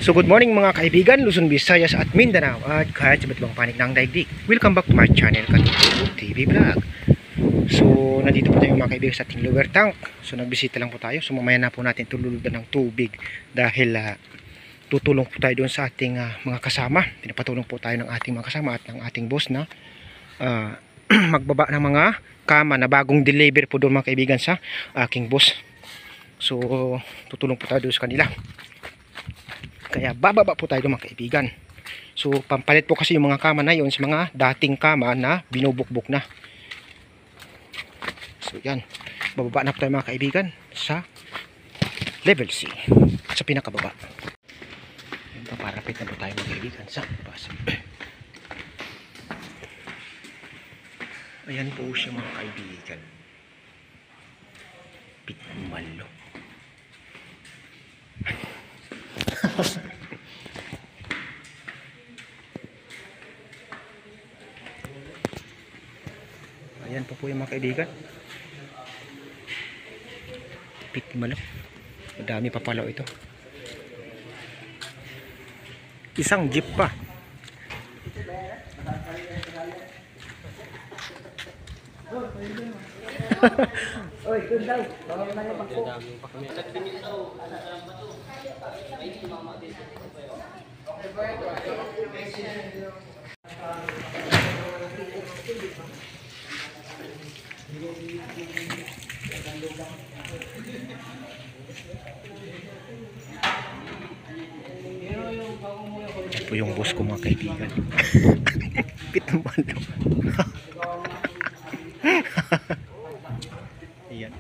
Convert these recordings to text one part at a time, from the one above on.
So good morning mga kaibigan, Luzon, Visayas at Mindanao at kahit sa batibang panig ng daigdig. Welcome back to my channel, Katutubo TV Vlog. So nandito po tayo mga kaibigan sa ating lower tank. So nagbisita lang po tayo. So mamaya na po natin tululudan ng tubig dahil tutulong po tayo doon sa ating mga kasama. Pinapatulong po tayo ng ating mga kasama at ng ating boss na magbaba ng mga kama na bagong deliver po doon mga kaibigan sa aking boss. So tutulong po tayo doon sa kanila. Kaya bababa po tayo mga kaibigan. So pampalit po kasi yung mga kama na yun sa mga dating kama na binubukbok na. So yan, bababa na po tayo mga kaibigan sa level C, sa pinakababa. Paparapit na po tayo mga kaibigan sa base. Ayan po siya mga kaibigan, Pitmalo. Ayan po yung mga kaibigan, Pitmalo. Madami pa pala ito. Isang jeep pa. Oy, kun daw. Bawal na yung pako. Ito po yung boss ko mga kaibigan. Pitmalo. Ayan.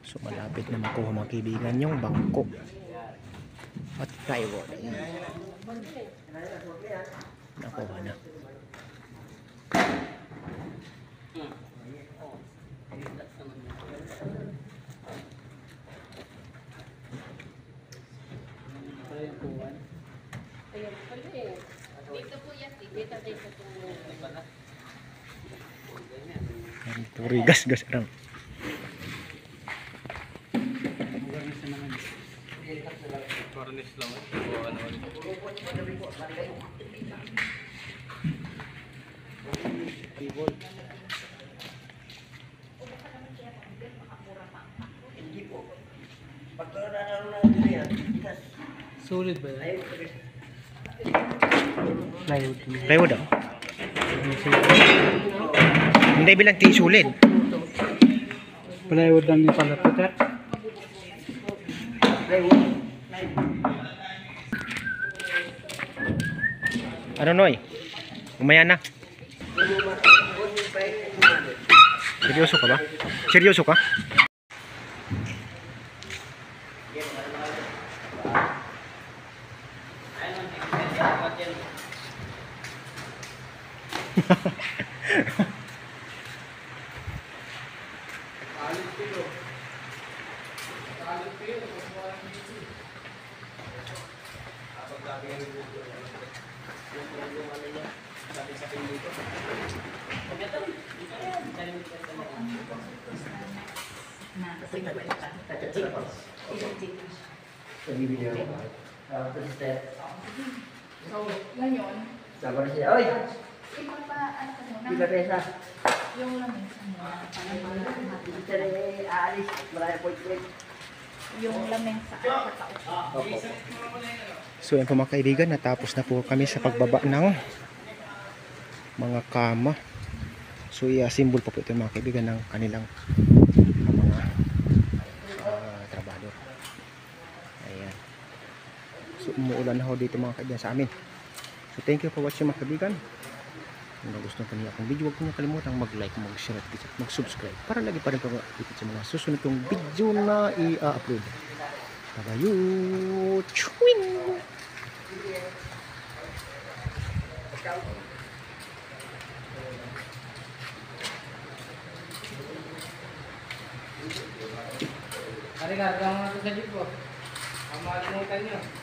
So malapit na makuha mga kaibigan yung bangko at plywood. Ayan. Nakuha na. Turi gas orang. Sulit ba? Plywood daw. Hindi bilang sulit. Plywood lang ni pala Peter. Ano Noy? Umaya na. Seryoso ka ba? Seryoso ka? Sabar siya. Oy! Iba pesa. Yung lamesa mo, Aalis. Marami po ito. yung lamesa at saka So yan po mga kaibigan, natapos na po kami sa pagbaba ng mga kama. So i-assemble pa po ito mga kaibigan ng kanilang mga trabador. Ayan. So umuulan na ho dito mga kaibigan sa amin. So thank you for watching mga kaibigan. Kung nagustuhan po niyo akong video, huwag niyo kalimutang mag-like, mag-share at mag-subscribe para lagi pa rin po update sa mga susunod kong video na i-upload. Tabayo! Chewing! Hari karga mo sa jeep ko. Ang mga nyo.